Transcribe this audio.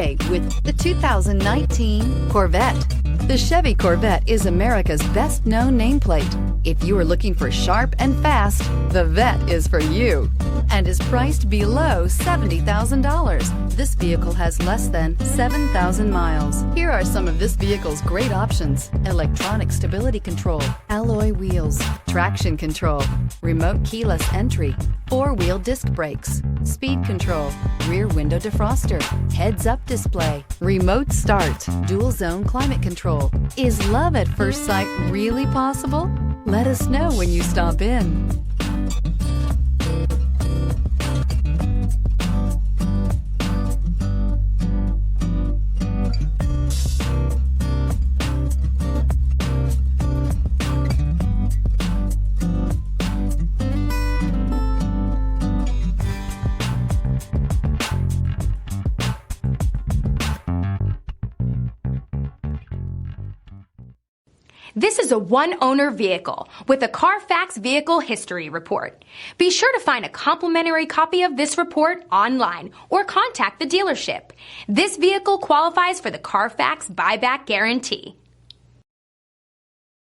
With the 2019 Corvette. The Chevy Corvette is America's best-known nameplate. If you are looking for sharp and fast, the Vette is for you and is priced below $70,000. This vehicle has less than 7,000 miles. Here are some of this vehicle's great options: electronic stability control, alloy wheels, traction control, remote keyless entry, four-wheel disc brakes, speed control, rear window defroster, heads-up display, remote start, dual zone climate control. Is love at first sight really possible? Let us know when you stop in. This is a one-owner vehicle with a Carfax Vehicle History Report. Be sure to find a complimentary copy of this report online or contact the dealership. This vehicle qualifies for the Carfax Buyback Guarantee.